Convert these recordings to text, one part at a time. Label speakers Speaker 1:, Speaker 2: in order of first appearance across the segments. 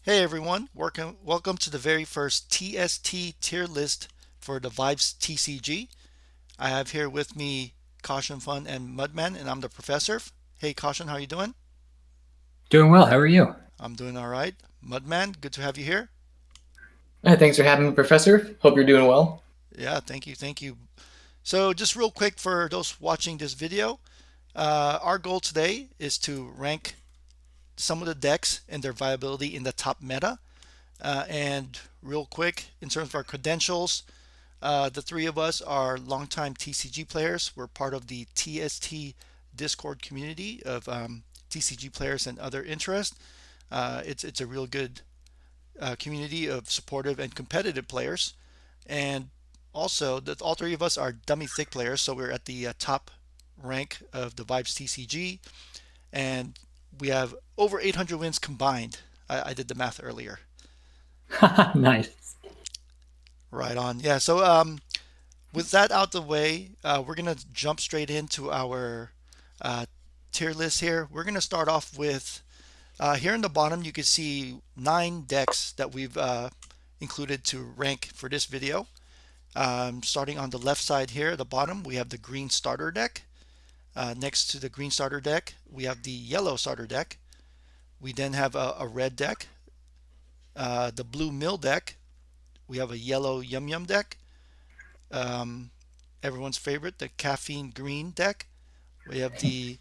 Speaker 1: Hey everyone, welcome to the very first TST tier list for the Vibes TCG. I have here with me Cautionfun and Mudman, and I'm the professor. Hey Caution, how you doing?
Speaker 2: Doing well. How are you?
Speaker 1: I'm doing all right. Mudman, good to have you here.
Speaker 2: Thanks for having me, Professor. Hope you're doing well.
Speaker 1: Yeah, thank you. So just real quick for those watching this video, our goal today is to rank some of the decks and their viability in the top meta. And real quick, in terms of our credentials, the three of us are longtime TCG players. We're part of the TST Discord community of TCG players and other interests. It's a real good community of supportive and competitive players. And also, all three of us are dummy thick players, so we're at the top rank of the Vibes TCG, and we have over 800 wins combined. I did the math earlier.
Speaker 2: Nice.
Speaker 1: Right on. Yeah. So with that out the way, we're gonna jump straight into our uh, tier list here. We're gonna start off with here in the bottom. You can see 9 decks that we've included to rank for this video. Starting on the left side here, at the bottom, we have the green starter deck. Next to the green starter deck, we have the yellow starter deck. We then have a red deck, the blue mill deck. We have a yellow YumYum deck. Um, Everyone's favorite, the Caffeine Green deck. We have the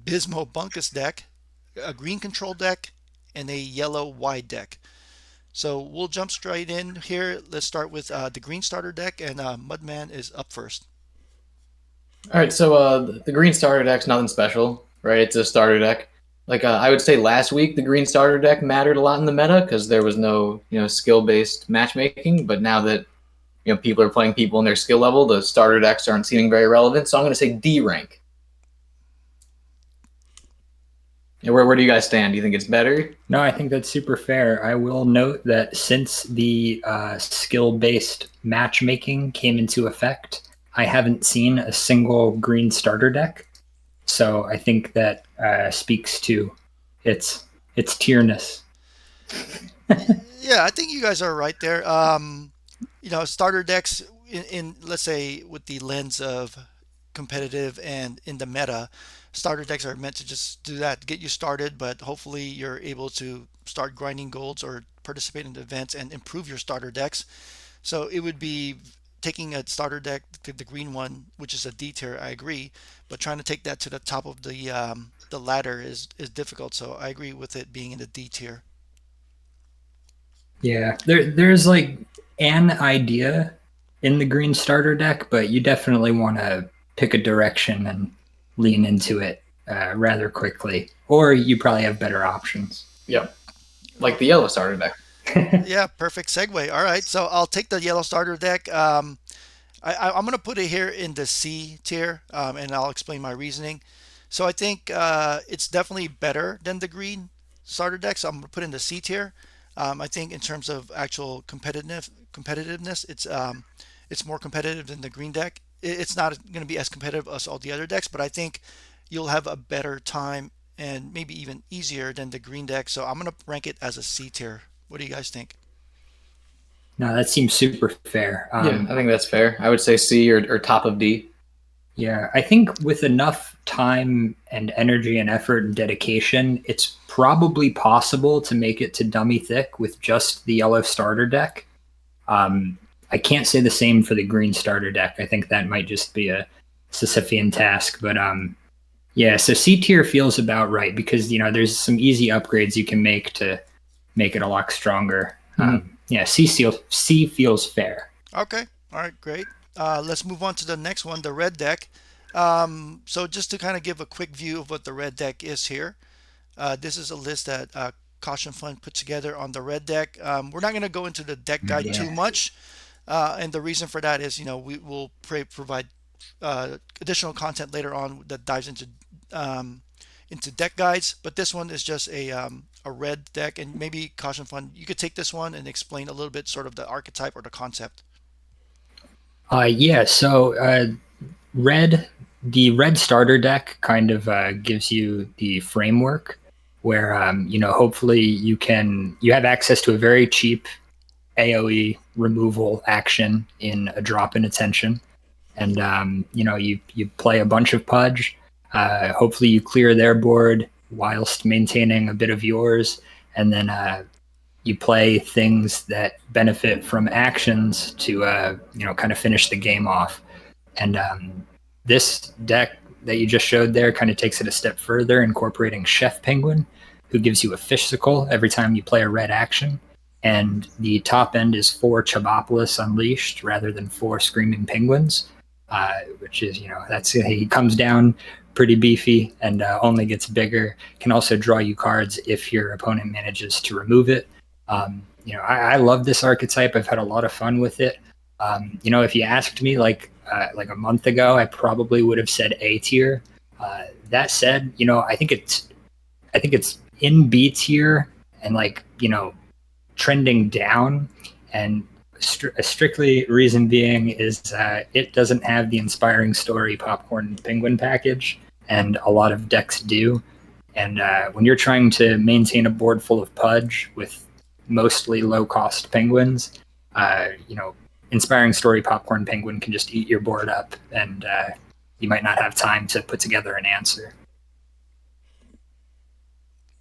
Speaker 1: Bizmo-Bunkus deck, a green control deck, and a yellow wide deck. So we'll jump straight in here. Let's start with the green starter deck, and Mudman is up first.
Speaker 2: All right, so the green starter deck's nothing special, right? It's a starter deck. I would say last week, the green starter deck mattered a lot in the meta because there was no skill based matchmaking. But now that people are playing people in their skill level, the starter decks aren't seeming very relevant. So I'm going to say D rank. Yeah, where do you guys stand? Do you think it's better?
Speaker 1: Uh,
Speaker 2: Uh,
Speaker 1: uh,
Speaker 2: uh,
Speaker 1: uh,
Speaker 2: uh,
Speaker 1: uh,
Speaker 2: uh,
Speaker 1: uh,
Speaker 2: I think that's super fair. I will note that since the skill-based matchmaking came into effect, I haven't seen a single green starter deck. So I think that speaks to its its tierness.
Speaker 1: Yeah, I think you guys are right there. Starter decks in let's say with the lens of competitive and in the meta, starter decks are meant to just do that, get you started, but hopefully you're able to start grinding golds or participate in events and improve your starter decks. So it would be taking a starter deck, the green one, which is a D tier, I agree, but trying to take that to the top of the ladder is difficult. So I agree with it being in the D tier.
Speaker 2: Yeah, there's like an idea in the green starter deck, but you definitely want to pick a direction and lean into it rather quickly, or you probably have better options. Yep, like the yellow starter deck.
Speaker 1: Yeah, perfect segue. All right, so I'll take the yellow starter deck. I'm going to put it here in the C tier, and I'll explain my reasoning. So I think it's definitely better than the green starter deck. So I'm going to put it in the C tier. I think in terms of actual competitiveness, it's more competitive than the green deck. It's not going to be as competitive as all the other decks, but I think you'll have a better time and maybe even easier than the green deck. So I'm going to rank it as a C tier. What do you guys think?
Speaker 2: No, that seems super fair. Yeah, I think that's fair. I would say C or top of D. Yeah, I think with enough time and energy and effort and dedication, it's probably possible to make it to dummy thick with just the yellow starter deck. Um, I can't say the same for the green starter deck. I think that might just be a Sisyphean task. But yeah, so C tier feels about right because there's some easy upgrades you can make to make it a lot stronger. Yeah, C feels fair.
Speaker 1: Okay. All right. Great. Let's move on to the next one, the red deck. So just to kind of give a quick view of what the red deck is here. This is a list that Caution Fund put together on the red deck. We're not going to go into the deck guide too
Speaker 2: Yeah.
Speaker 1: much, and the reason for that is, we will provide additional content later on that dives into deck guides. But this one is just a red deck, and maybe Caution Fund, you could take this one and explain a little bit, sort of the archetype or the concept.
Speaker 2: Yeah, so red, the red starter deck kind of gives you the framework. where hopefully you have access to a very cheap AoE removal action in a drop in attention, and you play a bunch of Pudge. Hopefully you clear their board whilst maintaining a bit of yours, and then you play things that benefit from actions to kind of finish the game off. And this deck that you just showed there kind of takes it a step further, incorporating Chef Penguin, who gives you a Fishsicle every time you play a red action. And the top end is 4 Chobopolis Unleashed rather than 4 Screaming Penguins, which is, he comes down pretty beefy and only gets bigger. Can also draw you cards if your opponent manages to remove it. I love this archetype. I've had a lot of fun with it. If you asked me like a month ago, I probably would have said A tier. That said, I think it's in B tier and trending down. And a strictly reason being is it doesn't have the Inspiring Story Popcorn Penguin package, and a lot of decks do. And when you're trying to maintain a board full of Pudge with mostly low-cost penguins, Inspiring Story Popcorn Penguin can just eat your board up, and you might not have time to put together an answer.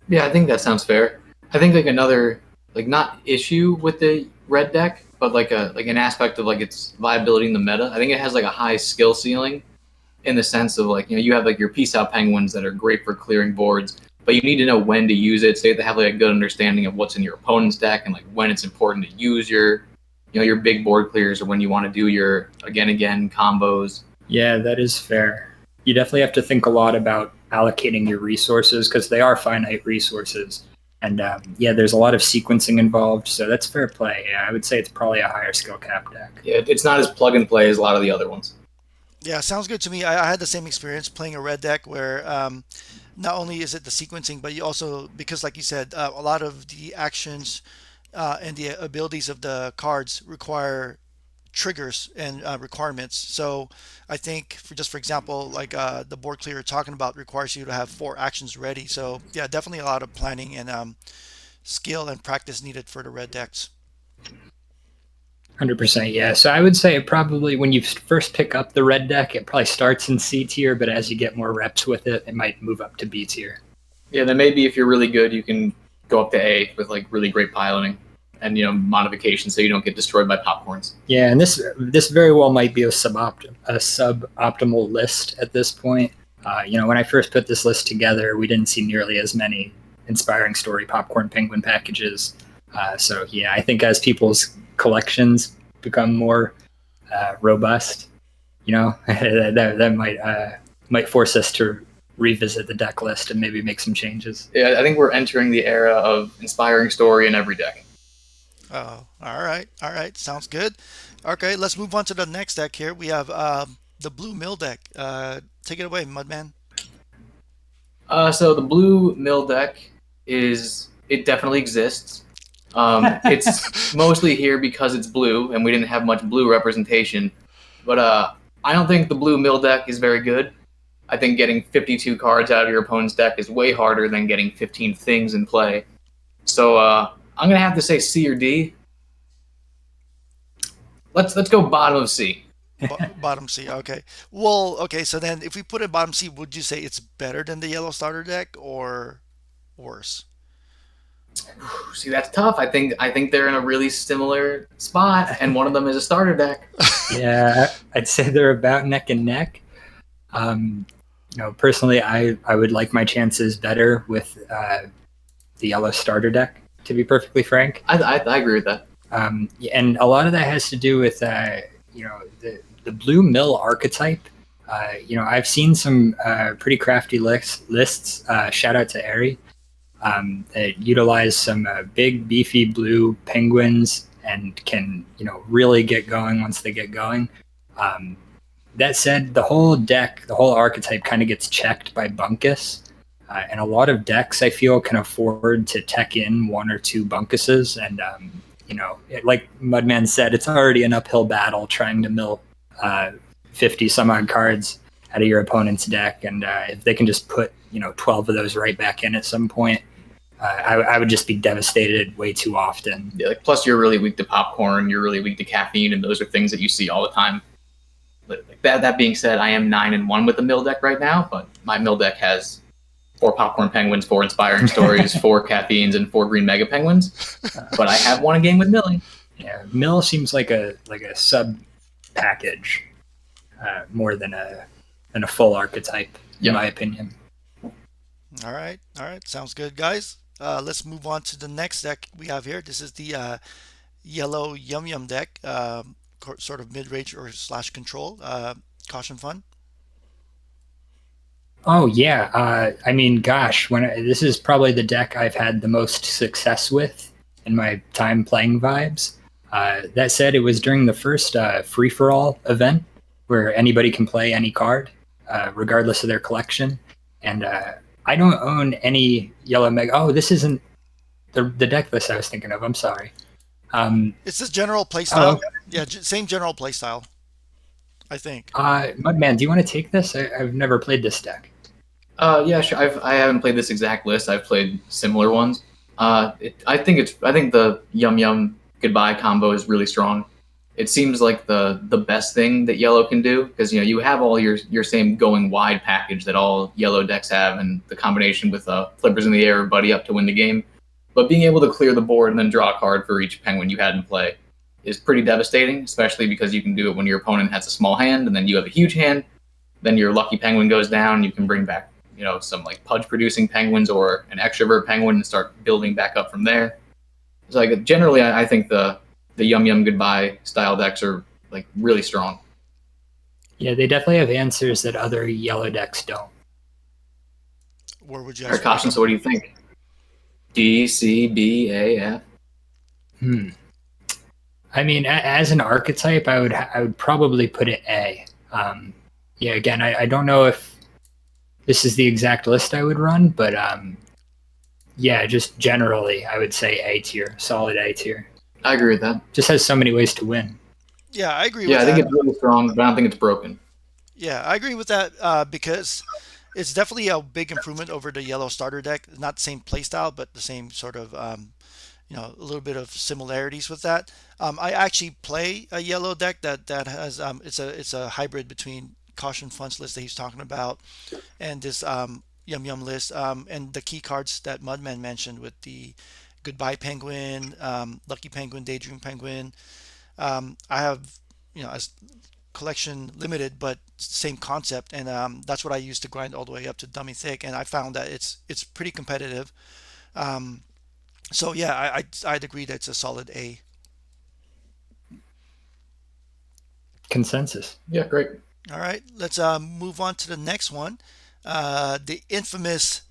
Speaker 3: Yeah, I think that sounds fair. I think another not issue with the red deck, but an aspect of its viability in the meta. I think it has a high skill ceiling, in the sense of you have your peace out penguins that are great for clearing boards, but you need to know when to use it. So you have to have a good understanding of what's in your opponent's deck and when it's important to use your big board clears, or when you want to do your again combos.
Speaker 2: Yeah, that is fair. You definitely have to think a lot about allocating your resources, because they are finite resources. And there's a lot of sequencing involved, so that's fair play. Yeah, I would say it's probably a higher skill cap deck.
Speaker 3: Yeah, it's not as plug and play as a lot of the other ones.
Speaker 1: Yeah, sounds good to me. I had the same experience playing a red deck where not only is it the sequencing, but you also, because like you said, a lot of the actions and the abilities of the cards require triggers and requirements. So I think, for example, the board clear you're talking about requires you to have 4 actions ready. So yeah, definitely a lot of planning and skill and practice needed for the red decks.
Speaker 2: 100%, yeah. So I would say probably when you first pick up the red deck, it probably starts in C tier, but as you get more reps with it, it might move up to B tier.
Speaker 3: Yeah, then maybe if you're really good, you can go up to A with really great piloting and modification, so you don't get destroyed by popcorns.
Speaker 2: Yeah, and this very well might be a suboptimal list at this point. When I first put this list together, we didn't see nearly as many Inspiring Story Popcorn Penguin packages. So yeah, I think as people's collections become more robust, that might force us to revisit the deck list and maybe make some changes.
Speaker 3: Yeah, I think we're entering the era of Inspiring Story in every deck.
Speaker 1: Oh, all right, sounds good. Okay, let's move on to the next deck here. We have the Blue Mill deck. Take it away, Mudman.
Speaker 3: So the Blue Mill deck it definitely exists. It's mostly here because it's blue, and we didn't have much blue representation. But I don't think the Blue Mill deck is very good. I think getting 52 cards out of your opponent's deck is way harder than getting 15 things in play. So I'm gonna have to say C or D. Let's go bottom of C.
Speaker 1: Bottom C. Okay. Well, okay. So then, if we put it bottom C, would you say it's better than the yellow starter deck or worse?
Speaker 3: See, that's tough. I think they're in a really similar spot, and one of them is a starter deck.
Speaker 2: Yeah, I'd say they're about neck and neck. Personally, I would like my chances better with the yellow starter deck, to be perfectly frank.
Speaker 3: I agree with that.
Speaker 2: And a lot of that has to do with the Blue Mill archetype. I've seen some pretty crafty lists. Shout out to Ari. That utilize some big beefy blue penguins and can really get going once they get going. That said, the whole archetype kind of gets checked by Bunkus, and a lot of decks I feel can afford to tech in 1 or 2 Bunkuses, and like Mudman said, it's already an uphill battle trying to mill 50 some odd cards out of your opponent's deck, and if they can just put 12 of those right back in at some point, I would just be devastated way too often.
Speaker 3: Yeah, like, plus you're really weak to popcorn, you're really weak to caffeine, and those are things that you see all the time. Like that being said, I am 9-1 with the mill deck right now, but my mill deck has 4 popcorn penguins, 4 inspiring stories, 4 caffeines, and 4 green mega penguins. But I have won a game with Millie.
Speaker 2: Yeah, mill seems like a sub package more than a full archetype, in my opinion.
Speaker 1: All right, sounds good, guys. Let's move on to the next deck we have here. This is the yellow YumYum deck, sort of mid-range or / control. Cautionfun.
Speaker 2: Oh yeah, I mean, gosh, this is probably the deck I've had the most success with in my time playing Vibes. That said, it was during the first free-for-all event where anybody can play any card, regardless of their collection. And I don't own any yellow mega. Oh, this isn't the deck list I was thinking of. I'm sorry.
Speaker 1: It's this general playstyle. Okay. Yeah, same general playstyle, I think.
Speaker 2: Mudman, do you want to take this? I've never played this deck.
Speaker 3: Yeah, sure. I haven't played this exact list. I've played similar ones. I think the YumYum Goodbye combo is really strong. It seems like the best thing that yellow can do, because you have all your same going wide package that all yellow decks have, and the combination with flippers in the air, buddy up to win the game. But being able to clear the board and then draw a card for each penguin you had in play is pretty devastating, especially because you can do it when your opponent has a small hand and then you have a huge hand. Then your lucky penguin goes down. You can bring back some like pudge producing penguins or an extrovert penguin and start building back up from there. So like generally, I think the YumYum Goodbye style decks are like really strong.
Speaker 2: Yeah, they definitely have answers that other yellow decks don't.
Speaker 1: Where would you?
Speaker 3: All right, Caution. So what do you think? D, C, B, A, F.
Speaker 2: I mean, as an archetype, I would probably put it A. Yeah, again, I don't know if this is the exact list I would run, but yeah, just generally, I would say A tier, solid A tier.
Speaker 3: I agree with that.
Speaker 2: Just has so many ways to win.
Speaker 1: Yeah, I agree with that.
Speaker 3: Yeah, I think it's really strong, but I don't think it's broken.
Speaker 1: Yeah, I agree with that because it's definitely a big improvement over the yellow starter deck. Not the same playstyle, but the same sort of, a little bit of similarities with that. I actually play a yellow deck that has it's a hybrid between Cautionfun's list that he's talking about and this YumYum list, and the key cards that Mudman mentioned with the Goodbye Penguin, Lucky Penguin, Daydream Penguin. I have, as collection limited, but same concept, and that's what I use to grind all the way up to Dummy Thick, and I found that it's pretty competitive. So yeah, I'd agree that it's a solid A.
Speaker 2: Consensus.
Speaker 3: Yeah, great.
Speaker 1: All right, let's move on to the next one. The infamous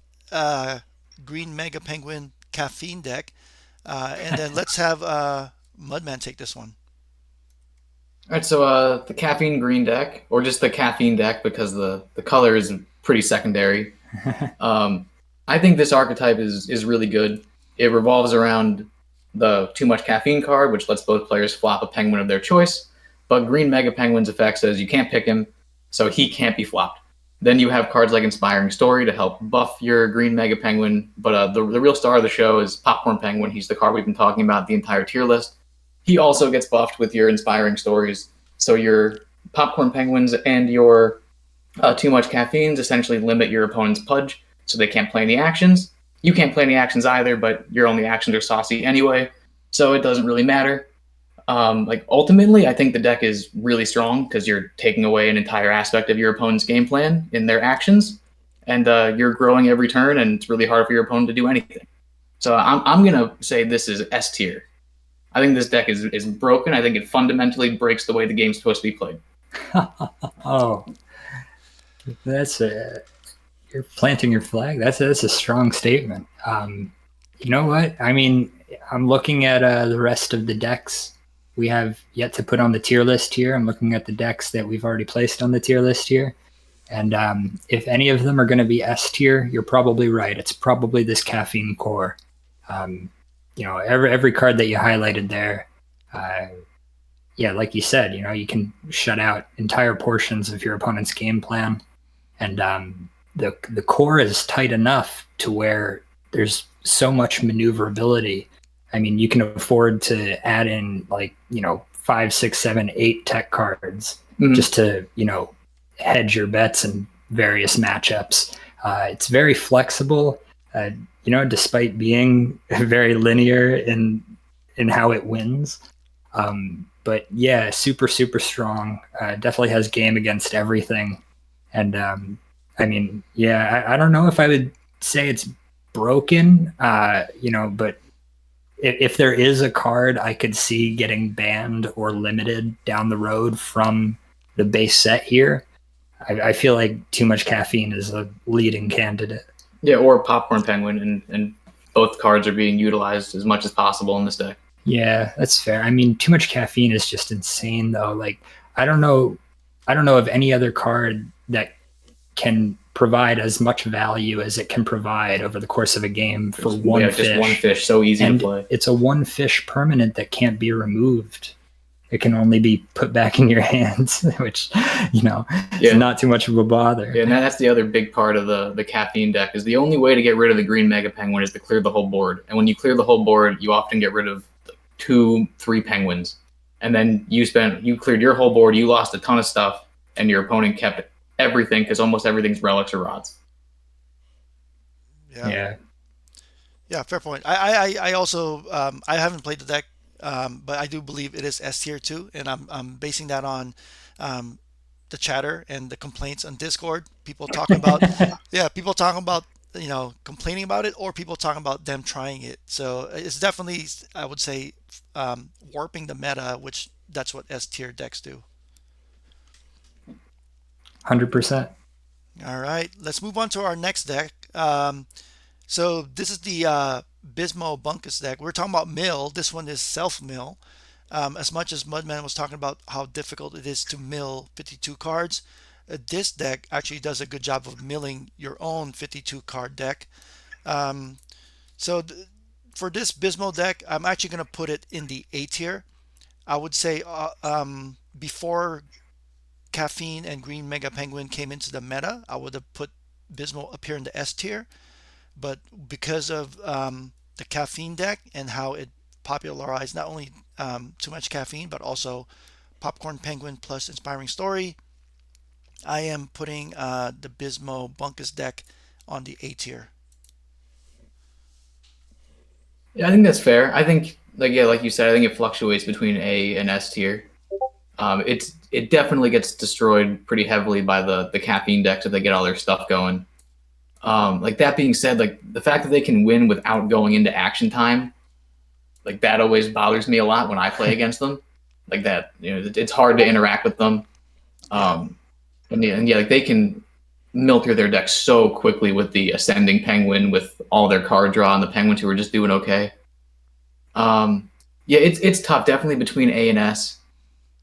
Speaker 1: Green Mega Penguin Caffeine deck. And then let's have Mudman take this one.
Speaker 3: All right, so the Caffeine Green deck, or just the Caffeine deck because the color is pretty secondary. I think this archetype is really good. It revolves around the Too Much Caffeine card, which lets both players flop a penguin of their choice. But Green Mega Penguin's effect says you can't pick him, so he can't be flopped. Then you have cards like Inspiring Story to help buff your Green Mega Penguin. But the real star of the show is Popcorn Penguin. He's the card we've been talking about the entire tier list. He also gets buffed with your Inspiring Stories. So your Popcorn Penguins and your Too Much Caffeines essentially limit your opponent's pudge, so they can't play any actions. You can't play any actions either, but your only actions are saucy anyway, so it doesn't really matter. Ultimately, I think the deck is really strong because you're taking away an entire aspect of your opponent's game plan in their actions, and you're growing every turn, and it's really hard for your opponent to do anything. So I'm gonna say this is S tier. I think this deck is broken. I think it fundamentally breaks the way the game's supposed to be played.
Speaker 2: Oh, you're planting your flag. That's a strong statement. You know what? I mean, I'm looking at the rest of the decks we have yet to put on the tier list here. I'm looking at the decks that we've already placed on the tier list here. And if any of them are going to be S tier, you're probably right. It's probably this Caffeine core. Every card that you highlighted there, yeah, like you said, you can shut out entire portions of your opponent's game plan, and the core is tight enough to where there's so much maneuverability. I mean, you can afford to add in like 5, 6, 7, 8 tech cards just to hedge your bets in various matchups. It's very flexible, despite being very linear in how it wins. But yeah, super, super strong. Definitely has game against everything. And I mean, yeah, I don't know if I would say it's broken, but if there is a card I could see getting banned or limited down the road from the base set here, I feel like Too Much Caffeine is a leading candidate.
Speaker 3: Yeah, or Popcorn Penguin, and both cards are being utilized as much as possible in this deck.
Speaker 2: Yeah, that's fair. I mean, Too Much Caffeine is just insane, though. Like, I don't know of any other card that can provide as much value as it can provide over the course of a game for one fish.
Speaker 3: Just one fish, so easy to play.
Speaker 2: It's a one fish permanent that can't be removed. It can only be put back in your hands, which, is not too much of a bother.
Speaker 3: Yeah, and that's the other big part of the caffeine deck, is the only way to get rid of the green Mega Penguin is to clear the whole board. And when you clear the whole board, you often get rid of 2, 3 penguins. And then you cleared your whole board, you lost a ton of stuff, and your opponent kept everything, because almost everything's relics or rods.
Speaker 2: Yeah,
Speaker 1: fair point. I also I haven't played the deck, but I do believe it is S tier too, and I'm basing that on the chatter and the complaints on Discord. People talking about people talking about complaining about it, or people talking about them trying it. So it's definitely, I would say, warping the meta, which that's what S tier decks do.
Speaker 2: 100%.
Speaker 1: All right, let's move on to our next deck. So this is the Bizmo-Bunkus deck. We're talking about mill. This one is self-mill. As much as Mudman was talking about how difficult it is to mill 52 cards, this deck actually does a good job of milling your own 52 card deck. So for this Bizmo deck, I'm actually going to put it in the A tier. I would say before Caffeine and Green Mega Penguin came into the meta, I would have put Bizmo up here in the S tier. But because of the Caffeine deck and how it popularized not only Too Much Caffeine, but also Popcorn Penguin plus Inspiring Story, I am putting the Bizmo-Bunkus deck on the A tier.
Speaker 3: Yeah, I think that's fair. I think, like you said, I think it fluctuates between A and S tier. It definitely gets destroyed pretty heavily by the caffeine decks if they get all their stuff going. Like, that being said, like, the fact that they can win without going into action time, like, that always bothers me a lot when I play against them. Like, that, it's hard to interact with them. And like, they can mill through their deck so quickly with the Ascending Penguin, with all their card draw, and the Penguins who are just doing okay. It's tough, definitely between A and S.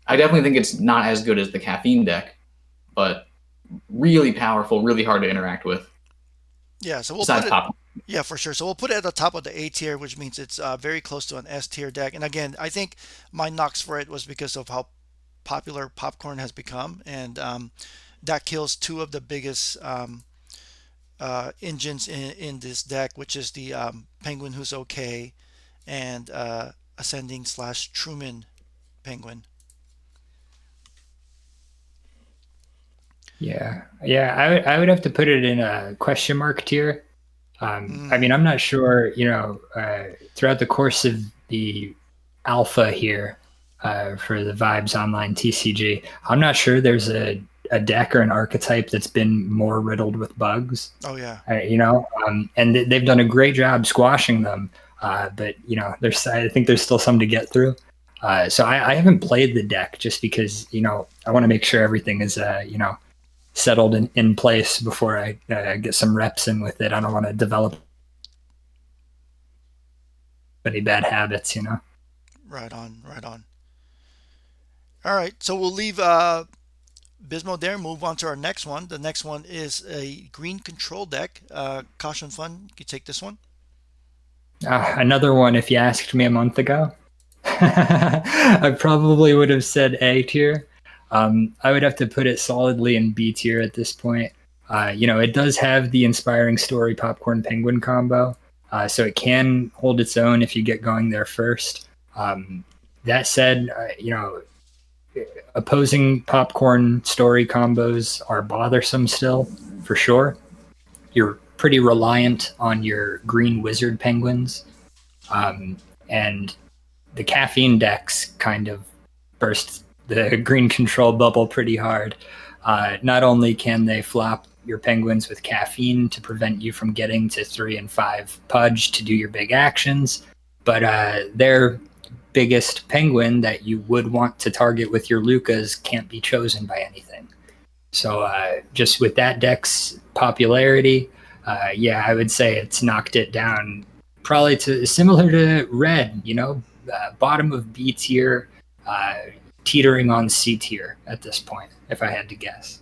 Speaker 3: I definitely think it's not as good as the Caffeine deck, but really powerful, really hard to interact with.
Speaker 1: Yeah, so we'll put it. Yeah, for sure. So we'll put it at the top of the A tier, which means it's very close to an S tier deck. And again, I think my knocks for it was because of how popular Popcorn has become, and that kills 2 of the biggest engines in this deck, which is the Penguin Who's Okay and Ascending / Truman Penguin.
Speaker 2: Yeah, I would have to put it in a question mark tier. I mean, I'm not sure, throughout the course of the alpha here for the Vibes Online TCG, I'm not sure there's a deck or an archetype that's been more riddled with bugs.
Speaker 1: Oh, yeah.
Speaker 2: And they've done a great job squashing them. But, I think there's still some to get through. So I haven't played the deck just because, I want to make sure everything is, settled in place before I get some reps in with it. I don't want to develop any bad habits,
Speaker 1: Right on. All right, so we'll leave Bizmo there and move on to our next one. The next one is a green control deck. Cautionfun, you take this one.
Speaker 2: Another one if you asked me a month ago. I probably would have said A tier. I would have to put it solidly in B tier at this point. It does have the inspiring story popcorn penguin combo, so it can hold its own if you get going there first. That said, opposing popcorn story combos are bothersome still, for sure. You're pretty reliant on your green wizard penguins, and the caffeine decks kind of burst the green control bubble pretty hard. Not only can they flop your penguins with caffeine to prevent you from getting to 3 and 5 pudge to do your big actions, but their biggest penguin that you would want to target with your Lucas can't be chosen by anything. So just with that deck's popularity, I would say it's knocked it down probably to similar to red, bottom of B tier, teetering on C tier at this point, if I had to guess.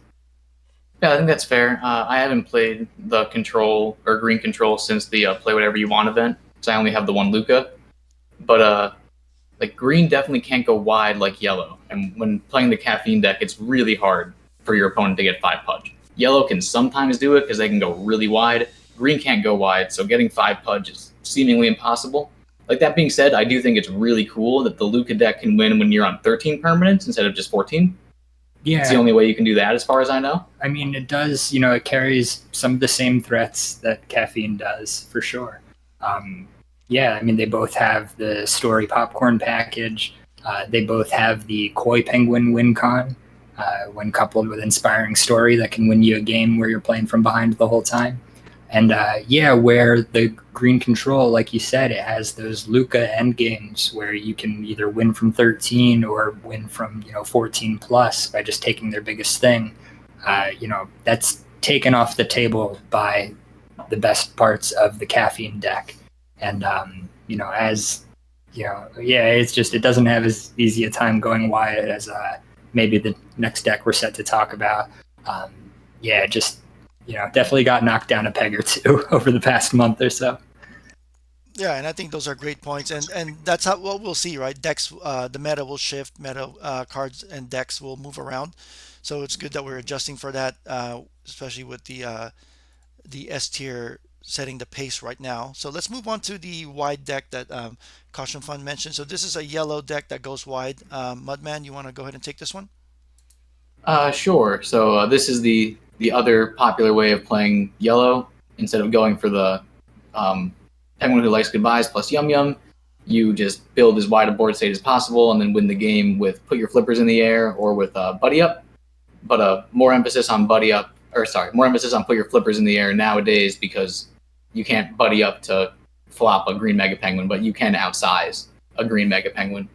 Speaker 3: Yeah, I think that's fair. I haven't played the control or green control since the play whatever you want event, so I only have the one Luca. But like green definitely can't go wide like yellow, and when playing the caffeine deck, it's really hard for your opponent to get 5 pudge. Yellow can sometimes do it because they can go really wide. Green can't go wide, so getting 5 pudge is seemingly impossible. Like that being said, I do think it's really cool that the Luca deck can win when you're on 13 permanents instead of just 14.
Speaker 2: Yeah.
Speaker 3: It's the only way you can do that as far as I know.
Speaker 2: I mean, it does, it carries some of the same threats that caffeine does, for sure. They both have the story popcorn package. They both have the koi penguin win con, when coupled with inspiring story that can win you a game where you're playing from behind the whole time. And where the green control, like you said, it has those Luca end games where you can either win from 13 or win from 14 plus by just taking their biggest thing. That's taken off the table by the best parts of the caffeine deck. And it's just, it doesn't have as easy a time going wide as maybe the next deck we're set to talk about. Definitely got knocked down a peg or two over the past month or so.
Speaker 1: Yeah, and I think those are great points, and that's what we'll see, right? Decks, the meta will shift, cards and decks will move around, so it's good that we're adjusting for that, especially with the S tier setting the pace right now. So let's move on to the wide deck that Cautionfun mentioned. So this is a yellow deck that goes wide. Mudman, you want to go ahead and take this one?
Speaker 3: Sure. So this is the other popular way of playing yellow. Instead of going for the penguin who likes goodbyes plus YumYum, you just build as wide a board state as possible and then win the game with put your flippers in the air or with buddy up. But more emphasis on put your flippers in the air nowadays because you can't buddy up to flop a green mega penguin, but you can outsize a green mega penguin.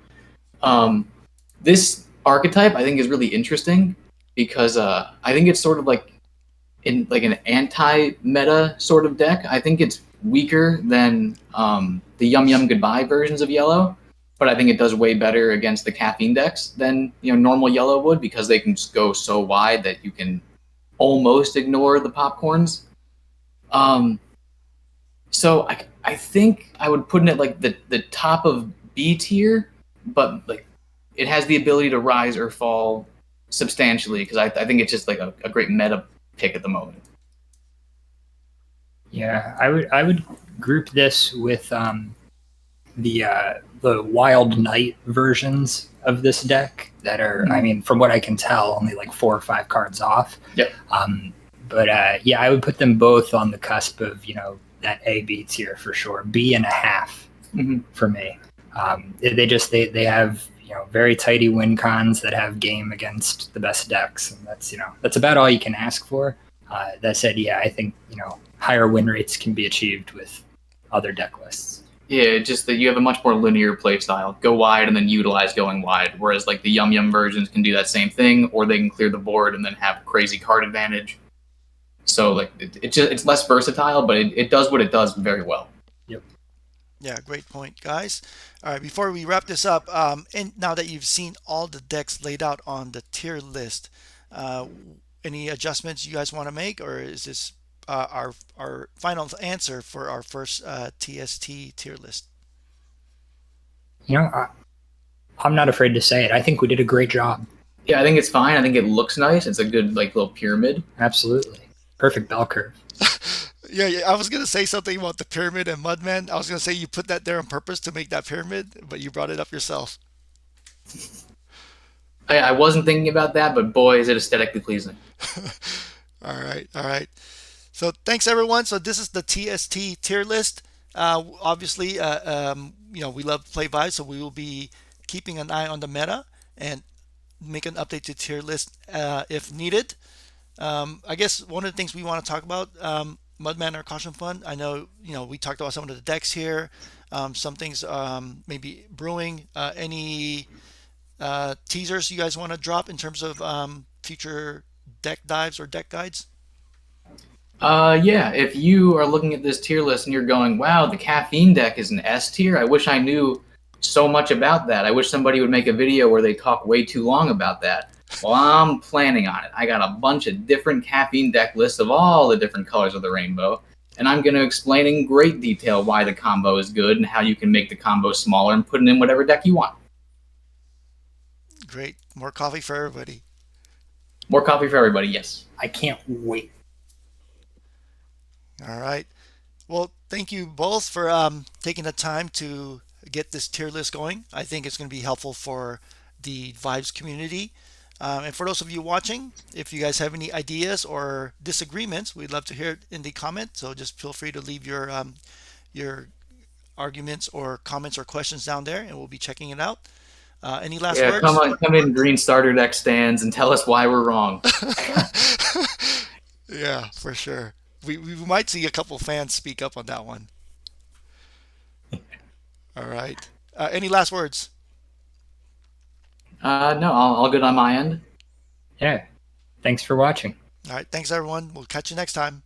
Speaker 3: This archetype I think is really interesting because I think it's sort of like in like an anti-meta sort of deck. I think it's weaker than the YumYum goodbye versions of yellow, but I think it does way better against the caffeine decks than normal yellow would because they can just go so wide that you can almost ignore the popcorns. So I think I would put it like the top of B tier, but like it has the ability to rise or fall substantially because I think it's just like a great meta pick at the moment.
Speaker 2: Yeah, I would group this with the Wild Knight versions of this deck that are, I mean, from what I can tell, only like 4 or 5 cards off.
Speaker 3: Yep.
Speaker 2: I would put them both on the cusp of that A B tier for sure, B and a half for me. They have very tighty win cons that have game against the best decks, and that's about all you can ask for. That said, I think higher win rates can be achieved with other deck lists.
Speaker 3: Yeah, just that you have a much more linear play style. Go wide and then utilize going wide, whereas like the YumYum versions can do that same thing, or they can clear the board and then have crazy card advantage. So like it's less versatile, but it does what it does very well.
Speaker 2: Yep.
Speaker 1: Yeah, great point, guys. All right, before we wrap this up, and now that you've seen all the decks laid out on the tier list, any adjustments you guys want to make, or is this our final answer for our first TST tier list?
Speaker 2: I'm not afraid to say it. I think we did a great job.
Speaker 3: Yeah, I think it's fine. I think it looks nice. It's a good like little pyramid.
Speaker 2: Absolutely. Perfect bell curve.
Speaker 1: Yeah, I was gonna say something about the pyramid and Mudman. I was gonna say you put that there on purpose to make that pyramid, but you brought it up yourself.
Speaker 3: I wasn't thinking about that, but boy, is it aesthetically pleasing.
Speaker 1: All right, all right. So thanks everyone. So this is the TST tier list. Obviously, we love to play Vibes, so we will be keeping an eye on the meta and make an update to tier list if needed. I guess one of the things we want to talk about, Mudman or Cautionfun. I know we talked about some of the decks here. Some things maybe brewing. Any teasers you guys want to drop in terms of future deck dives or deck guides?
Speaker 3: Yeah, if you are looking at this tier list and you're going, wow, the caffeine deck is an S tier, I wish I knew so much about that. I wish somebody would make a video where they talk way too long about that. Well, I'm planning on it. I got a bunch of different caffeine deck lists of all the different colors of the rainbow, and I'm going to explain in great detail why the combo is good and how you can make the combo smaller and put it in whatever deck you want.
Speaker 1: Great. More coffee for everybody.
Speaker 3: More coffee for everybody, yes.
Speaker 2: I can't wait.
Speaker 1: All right. Well, thank you both for taking the time to get this tier list going. I think it's going to be helpful for the Vibes community. And for those of you watching, if you guys have any ideas or disagreements, we'd love to hear it in the comments. So just feel free to leave your arguments or comments or questions down there, and we'll be checking it out. Any last words?
Speaker 3: Come in green starter deck stands and tell us why we're wrong.
Speaker 1: Yeah, for sure. We might see a couple fans speak up on that one. All right. Any last words?
Speaker 3: No, all good on my end.
Speaker 2: Yeah. Thanks for watching.
Speaker 1: All right. Thanks, everyone. We'll catch you next time.